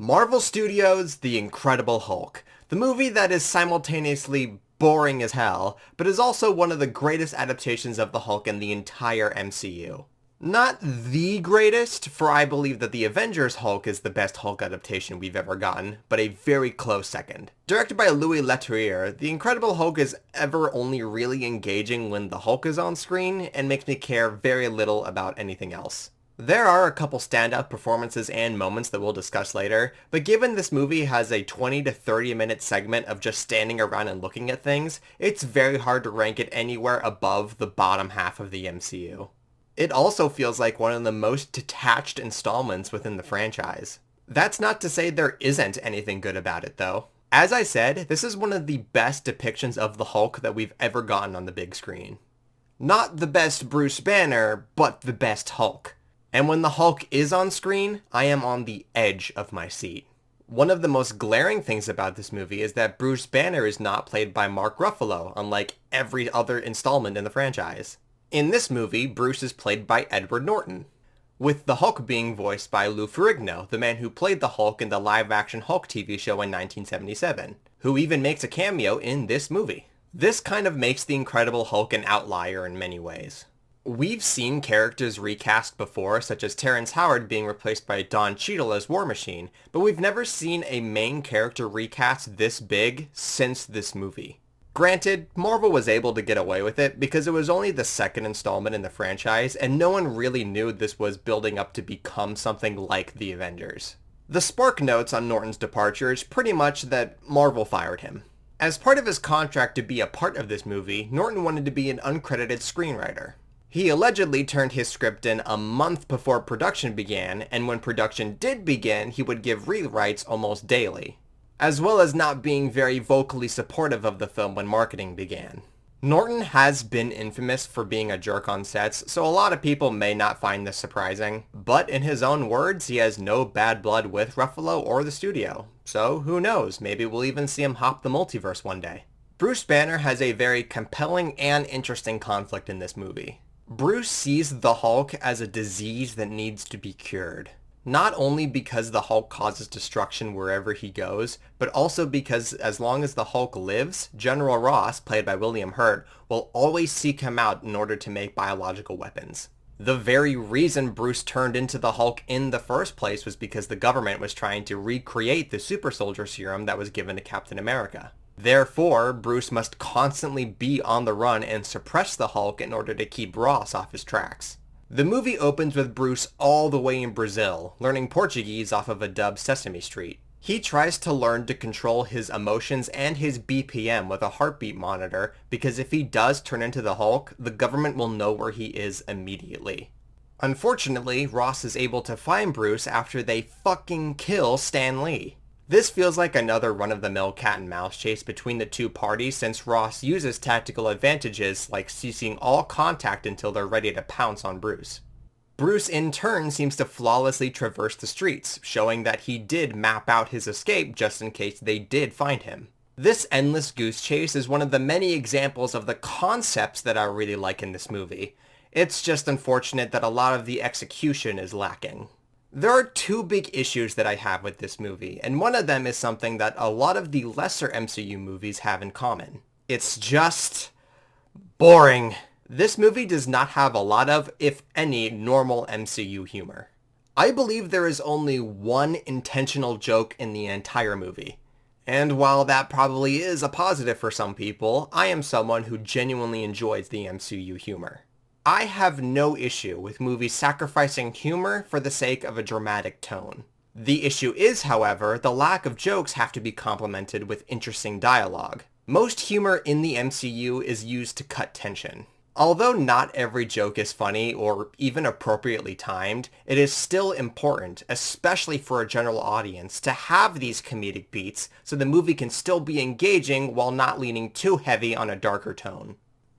Marvel Studios' The Incredible Hulk, the movie that is simultaneously boring as hell, but is also one of the greatest adaptations of the Hulk in the entire MCU. Not the greatest, for I believe that the Avengers Hulk is the best Hulk adaptation we've ever gotten, but a very close second. Directed by Louis Leterrier, The Incredible Hulk is ever only really engaging when the Hulk is on screen, and makes me care very little about anything else. There are a couple standout performances and moments that we'll discuss later, but given this movie has a 20 to 30 minute segment of just standing around and looking at things, it's very hard to rank it anywhere above the bottom half of the MCU. It also feels like one of the most detached installments within the franchise. That's not to say there isn't anything good about it though. As I said, this is one of the best depictions of the Hulk that we've ever gotten on the big screen. Not the best Bruce Banner, but the best Hulk. And when the Hulk is on screen, I am on the edge of my seat. One of the most glaring things about this movie is that Bruce Banner is not played by Mark Ruffalo, unlike every other installment in the franchise. In this movie, Bruce is played by Edward Norton, with the Hulk being voiced by Lou Ferrigno, the man who played the Hulk in the live-action Hulk TV show in 1977, who even makes a cameo in this movie. This kind of makes the Incredible Hulk an outlier in many ways. We've seen characters recast before, such as Terrence Howard being replaced by Don Cheadle as War Machine, but we've never seen a main character recast this big since this movie. Granted, Marvel was able to get away with it because it was only the second installment in the franchise, and no one really knew this was building up to become something like the Avengers. The Spark Notes on Norton's departure is pretty much that Marvel fired him. As part of his contract to be a part of this movie, Norton wanted to be an uncredited screenwriter. He allegedly turned his script in a month before production began, and when production did begin, he would give rewrites almost daily, as well as not being very vocally supportive of the film when marketing began. Norton has been infamous for being a jerk on sets, so a lot of people may not find this surprising, but in his own words, he has no bad blood with Ruffalo or the studio. So who knows, maybe we'll even see him hop the multiverse one day. Bruce Banner has a very compelling and interesting conflict in this movie. Bruce sees the Hulk as a disease that needs to be cured. Not only because the Hulk causes destruction wherever he goes, but also because as long as the Hulk lives, General Ross, played by William Hurt, will always seek him out in order to make biological weapons. The very reason Bruce turned into the Hulk in the first place was because the government was trying to recreate the super soldier serum that was given to Captain America. Therefore, Bruce must constantly be on the run and suppress the Hulk in order to keep Ross off his tracks. The movie opens with Bruce all the way in Brazil, learning Portuguese off of a dubbed Sesame Street. He tries to learn to control his emotions and his BPM with a heartbeat monitor, because if he does turn into the Hulk, the government will know where he is immediately. Unfortunately, Ross is able to find Bruce after they fucking kill Stan Lee. This feels like another run-of-the-mill cat-and-mouse chase between the two parties since Ross uses tactical advantages like ceasing all contact until they're ready to pounce on Bruce. Bruce in turn seems to flawlessly traverse the streets, showing that he did map out his escape just in case they did find him. This endless goose chase is one of the many examples of the concepts that I really like in this movie. It's just unfortunate that a lot of the execution is lacking. There are two big issues that I have with this movie, and one of them is something that a lot of the lesser MCU movies have in common. It's just boring. This movie does not have a lot of, if any, normal MCU humor. I believe there is only one intentional joke in the entire movie. And while that probably is a positive for some people, I am someone who genuinely enjoys the MCU humor. I have no issue with movies sacrificing humor for the sake of a dramatic tone. The issue is, however, the lack of jokes have to be complemented with interesting dialogue. Most humor in the MCU is used to cut tension. Although not every joke is funny or even appropriately timed, it is still important, especially for a general audience, to have these comedic beats so the movie can still be engaging while not leaning too heavy on a darker tone.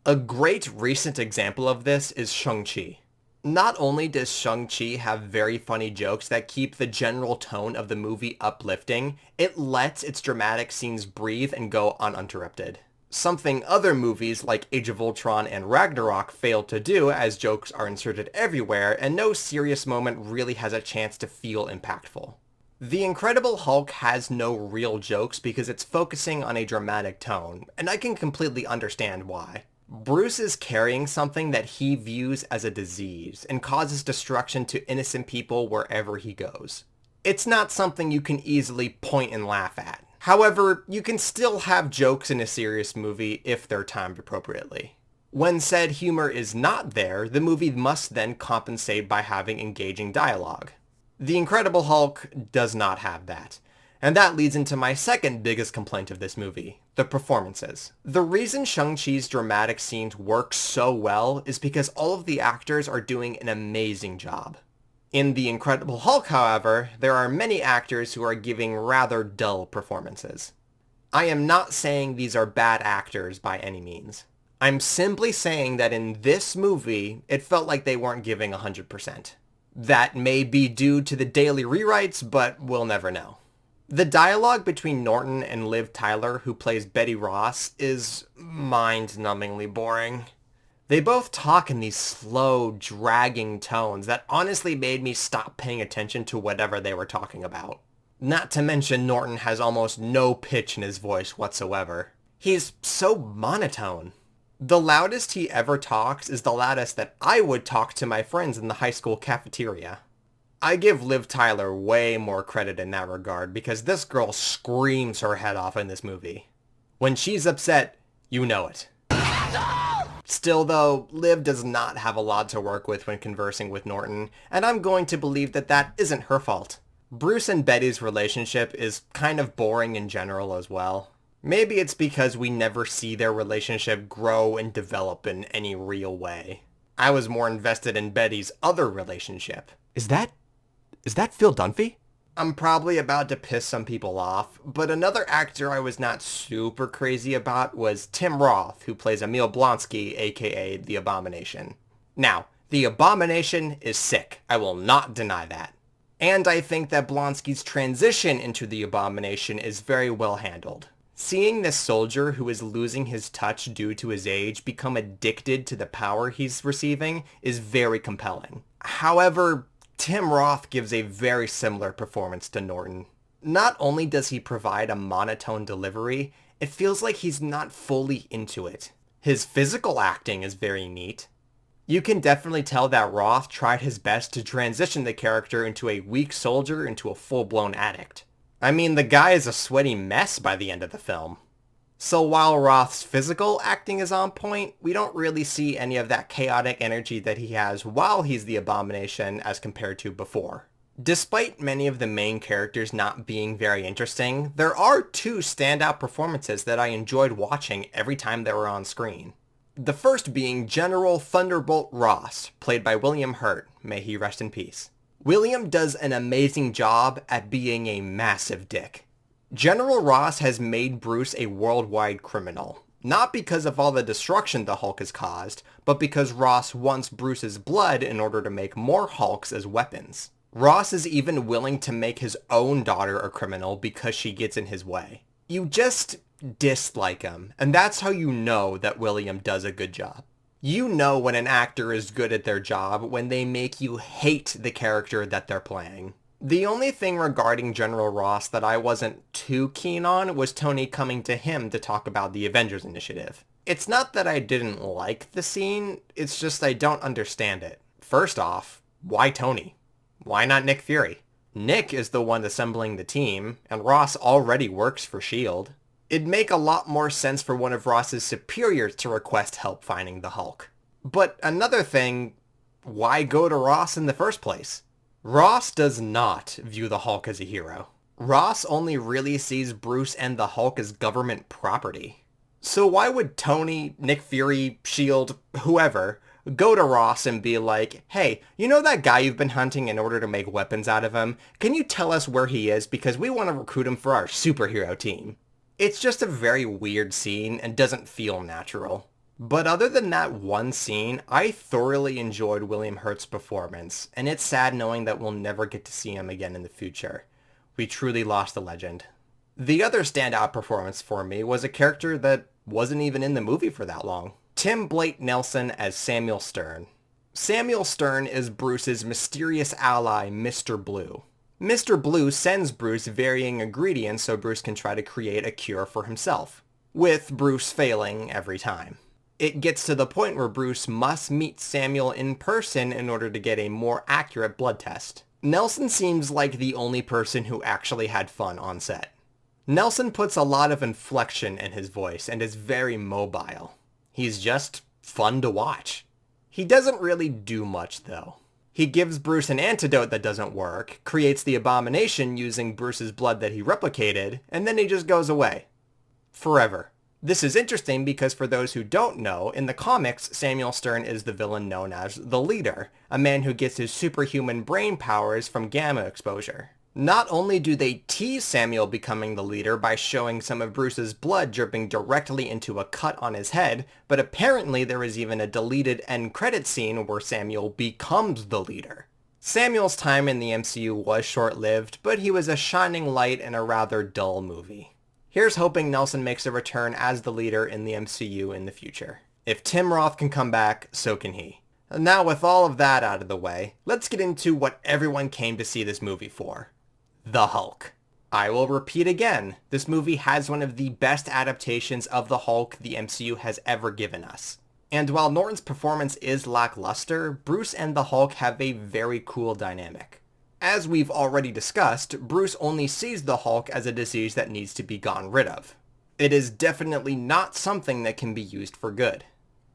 A great recent example of this is Shang-Chi. Not only does Shang-Chi have very funny jokes that keep the general tone of the movie uplifting, it lets its dramatic scenes breathe and go uninterrupted. Something other movies like Age of Ultron and Ragnarok fail to do, as jokes are inserted everywhere and no serious moment really has a chance to feel impactful. The Incredible Hulk has no real jokes because it's focusing on a dramatic tone, and I can completely understand why. Bruce is carrying something that he views as a disease and causes destruction to innocent people wherever he goes. It's not something you can easily point and laugh at. However, you can still have jokes in a serious movie if they're timed appropriately. When said humor is not there, the movie must then compensate by having engaging dialogue. The Incredible Hulk does not have that. And that leads into my second biggest complaint of this movie, the performances. The reason Shang-Chi's dramatic scenes work so well is because all of the actors are doing an amazing job. In The Incredible Hulk, however, there are many actors who are giving rather dull performances. I am not saying these are bad actors by any means. I'm simply saying that in this movie, it felt like they weren't giving 100%. That may be due to the daily rewrites, but we'll never know. The dialogue between Norton and Liv Tyler, who plays Betty Ross, is mind-numbingly boring. They both talk in these slow, dragging tones that honestly made me stop paying attention to whatever they were talking about. Not to mention Norton has almost no pitch in his voice whatsoever. He's so monotone. The loudest he ever talks is the loudest that I would talk to my friends in the high school cafeteria. I give Liv Tyler way more credit in that regard because this girl screams her head off in this movie. When she's upset, you know it. Still though, Liv does not have a lot to work with when conversing with Norton, and I'm going to believe that that isn't her fault. Bruce and Betty's relationship is kind of boring in general as well. Maybe it's because we never see their relationship grow and develop in any real way. I was more invested in Betty's other relationship. Is that Phil Dunphy? I'm probably about to piss some people off, but another actor I was not super crazy about was Tim Roth, who plays Emil Blonsky, aka The Abomination. Now, The Abomination is sick. I will not deny that. And I think that Blonsky's transition into The Abomination is very well handled. Seeing this soldier who is losing his touch due to his age become addicted to the power he's receiving is very compelling. However, Tim Roth gives a very similar performance to Norton. Not only does he provide a monotone delivery, it feels like he's not fully into it. His physical acting is very neat. You can definitely tell that Roth tried his best to transition the character into a weak soldier into a full-blown addict. I mean, the guy is a sweaty mess by the end of the film. So while Roth's physical acting is on point, we don't really see any of that chaotic energy that he has while he's the Abomination as compared to before. Despite many of the main characters not being very interesting, there are two standout performances that I enjoyed watching every time they were on screen. The first being General Thunderbolt Ross, played by William Hurt, may he rest in peace. William does an amazing job at being a massive dick. General Ross has made Bruce a worldwide criminal, not because of all the destruction the Hulk has caused, but because Ross wants Bruce's blood in order to make more Hulks as weapons. Ross is even willing to make his own daughter a criminal because she gets in his way. You just dislike him, and that's how you know that William does a good job. You know when an actor is good at their job when they make you hate the character that they're playing. The only thing regarding General Ross that I wasn't too keen on was Tony coming to him to talk about the Avengers Initiative. It's not that I didn't like the scene, it's just I don't understand it. First off, why Tony? Why not Nick Fury? Nick is the one assembling the team, and Ross already works for S.H.I.E.L.D. It'd make a lot more sense for one of Ross's superiors to request help finding the Hulk. But another thing, why go to Ross in the first place? Ross does not view the Hulk as a hero. Ross only really sees Bruce and the Hulk as government property. So why would Tony, Nick Fury, S.H.I.E.L.D., whoever, go to Ross and be like, hey, you know that guy you've been hunting in order to make weapons out of him? Can you tell us where he is because we want to recruit him for our superhero team? It's just a very weird scene and doesn't feel natural. But other than that one scene, I thoroughly enjoyed William Hurt's performance, and it's sad knowing that we'll never get to see him again in the future. We truly lost a legend. The other standout performance for me was a character that wasn't even in the movie for that long. Tim Blake Nelson as Samuel Stern. Samuel Stern is Bruce's mysterious ally, Mr. Blue. Mr. Blue sends Bruce varying ingredients so Bruce can try to create a cure for himself, with Bruce failing every time. It gets to the point where Bruce must meet Samuel in person in order to get a more accurate blood test. Nelson seems like the only person who actually had fun on set. Nelson puts a lot of inflection in his voice and is very mobile. He's just fun to watch. He doesn't really do much though. He gives Bruce an antidote that doesn't work, creates the abomination using Bruce's blood that he replicated, and then he just goes away. Forever. This is interesting because for those who don't know, in the comics, Samuel Stern is the villain known as the Leader, a man who gets his superhuman brain powers from gamma exposure. Not only do they tease Samuel becoming the Leader by showing some of Bruce's blood dripping directly into a cut on his head, but apparently there is even a deleted end credit scene where Samuel becomes the Leader. Samuel's time in the MCU was short-lived, but he was a shining light in a rather dull movie. Here's hoping Nelson makes a return as the Leader in the MCU in the future. If Tim Roth can come back, so can he. Now with all of that out of the way, let's get into what everyone came to see this movie for. The Hulk. I will repeat again, this movie has one of the best adaptations of the Hulk the MCU has ever given us. And while Norton's performance is lackluster, Bruce and the Hulk have a very cool dynamic. As we've already discussed, Bruce only sees the Hulk as a disease that needs to be gotten rid of. It is definitely not something that can be used for good.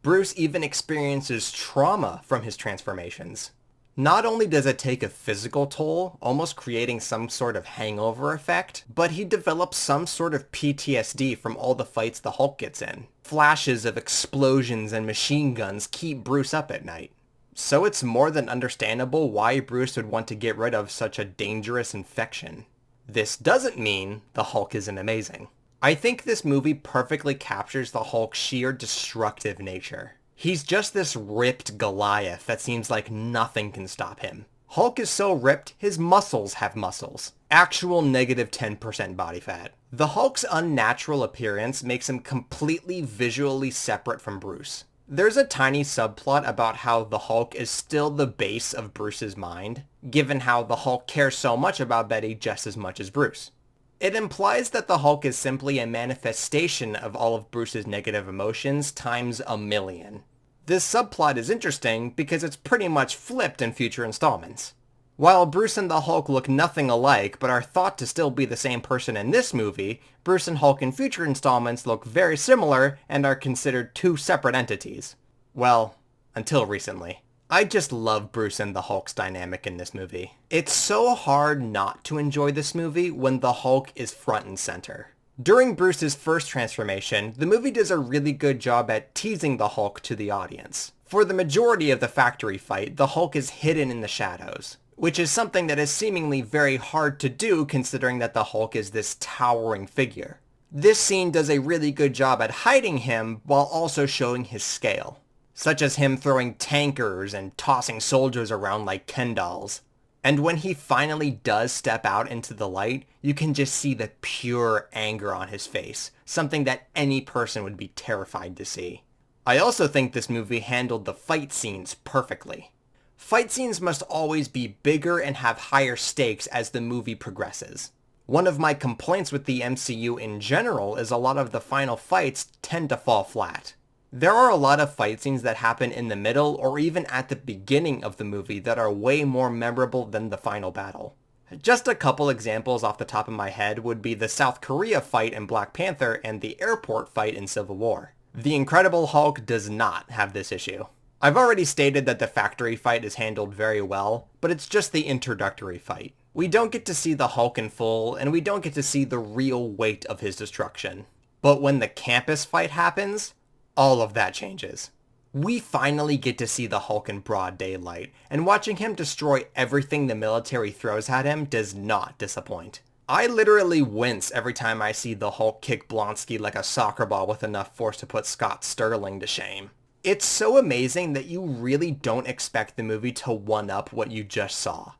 Bruce even experiences trauma from his transformations. Not only does it take a physical toll, almost creating some sort of hangover effect, but he develops some sort of PTSD from all the fights the Hulk gets in. Flashes of explosions and machine guns keep Bruce up at night. So it's more than understandable why Bruce would want to get rid of such a dangerous infection. This doesn't mean the Hulk isn't amazing. I think this movie perfectly captures the Hulk's sheer destructive nature. He's just this ripped Goliath that seems like nothing can stop him. Hulk is so ripped, his muscles have muscles. Actual negative 10% body fat. The Hulk's unnatural appearance makes him completely visually separate from Bruce. There's a tiny subplot about how the Hulk is still the base of Bruce's mind, given how the Hulk cares so much about Betty just as much as Bruce. It implies that the Hulk is simply a manifestation of all of Bruce's negative emotions times a million. This subplot is interesting because it's pretty much flipped in future installments. While Bruce and the Hulk look nothing alike but are thought to still be the same person in this movie, Bruce and Hulk in future installments look very similar and are considered two separate entities. Well, until recently. I just love Bruce and the Hulk's dynamic in this movie. It's so hard not to enjoy this movie when the Hulk is front and center. During Bruce's first transformation, the movie does a really good job at teasing the Hulk to the audience. For the majority of the factory fight, the Hulk is hidden in the shadows, which is something that is seemingly very hard to do considering that the Hulk is this towering figure. This scene does a really good job at hiding him while also showing his scale, such as him throwing tankers and tossing soldiers around like Ken dolls. And when he finally does step out into the light, you can just see the pure anger on his face, something that any person would be terrified to see. I also think this movie handled the fight scenes perfectly. Fight scenes must always be bigger and have higher stakes as the movie progresses. One of my complaints with the MCU in general is a lot of the final fights tend to fall flat. There are a lot of fight scenes that happen in the middle or even at the beginning of the movie that are way more memorable than the final battle. Just a couple examples off the top of my head would be the South Korea fight in Black Panther and the airport fight in Civil War. The Incredible Hulk does not have this issue. I've already stated that the factory fight is handled very well, but it's just the introductory fight. We don't get to see the Hulk in full, and we don't get to see the real weight of his destruction. But when the campus fight happens, all of that changes. We finally get to see the Hulk in broad daylight, and watching him destroy everything the military throws at him does not disappoint. I literally wince every time I see the Hulk kick Blonsky like a soccer ball with enough force to put Scott Sterling to shame. It's so amazing that you really don't expect the movie to one-up what you just saw.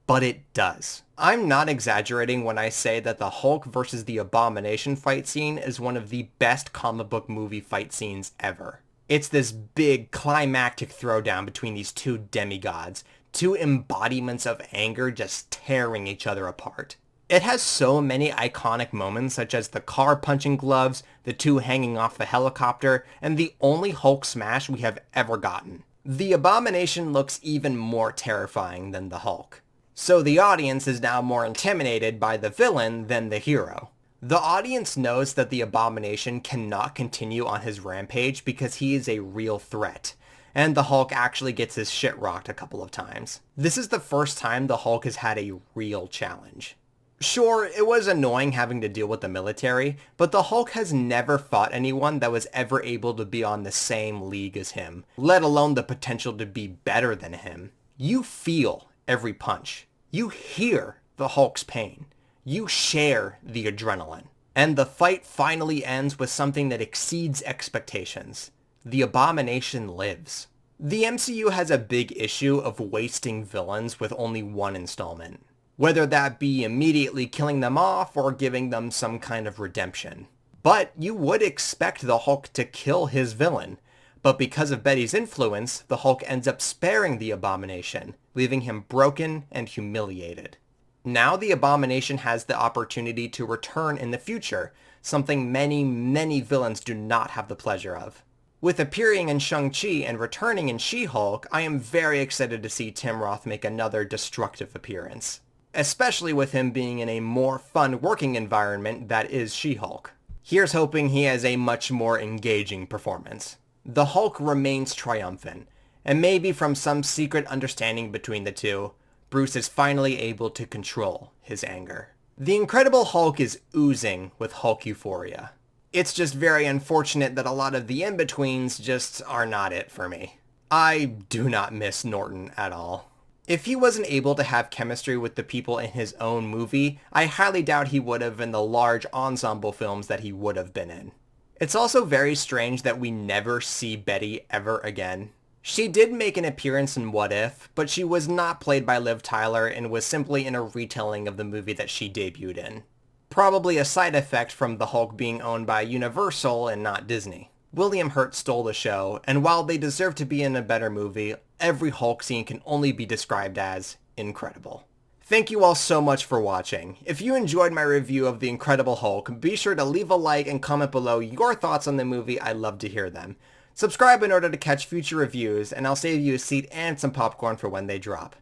But it does. I'm not exaggerating when I say that the Hulk versus the Abomination fight scene is one of the best comic book movie fight scenes ever. It's this big climactic throwdown between these two demigods, two embodiments of anger just tearing each other apart. It has so many iconic moments such as the car punching gloves, the two hanging off the helicopter, and the only Hulk smash we have ever gotten. The Abomination looks even more terrifying than the Hulk. So the audience is now more intimidated by the villain than the hero. The audience knows that the Abomination cannot continue on his rampage because he is a real threat, and the Hulk actually gets his shit rocked a couple of times. This is the first time the Hulk has had a real challenge. Sure, it was annoying having to deal with the military, but the Hulk has never fought anyone that was ever able to be on the same league as him, let alone the potential to be better than him. You feel every punch. You hear the Hulk's pain. You share the adrenaline. And the fight finally ends with something that exceeds expectations. The Abomination lives. The MCU has a big issue of wasting villains with only one installment, whether that be immediately killing them off or giving them some kind of redemption. But you would expect the Hulk to kill his villain, but because of Betty's influence, the Hulk ends up sparing the Abomination, leaving him broken and humiliated. Now the Abomination has the opportunity to return in the future, something many villains do not have the pleasure of. With appearing in Shang-Chi and returning in She-Hulk, I am very excited to see Tim Roth make another destructive appearance, especially with him being in a more fun working environment that is She-Hulk. Here's hoping he has a much more engaging performance. The Hulk remains triumphant, and maybe from some secret understanding between the two, Bruce is finally able to control his anger. The Incredible Hulk is oozing with Hulk euphoria. It's just very unfortunate that a lot of the in-betweens just are not it for me. I do not miss Norton at all. If he wasn't able to have chemistry with the people in his own movie, I highly doubt he would have in the large ensemble films that he would have been in. It's also very strange that we never see Betty ever again. She did make an appearance in What If, but she was not played by Liv Tyler and was simply in a retelling of the movie that she debuted in. Probably a side effect from the Hulk being owned by Universal and not Disney. William Hurt stole the show, and while they deserve to be in a better movie, every Hulk scene can only be described as incredible. Thank you all so much for watching. If you enjoyed my review of The Incredible Hulk, be sure to leave a like and comment below your thoughts on the movie. I love to hear them. Subscribe in order to catch future reviews, and I'll save you a seat and some popcorn for when they drop.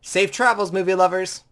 Safe travels, movie lovers!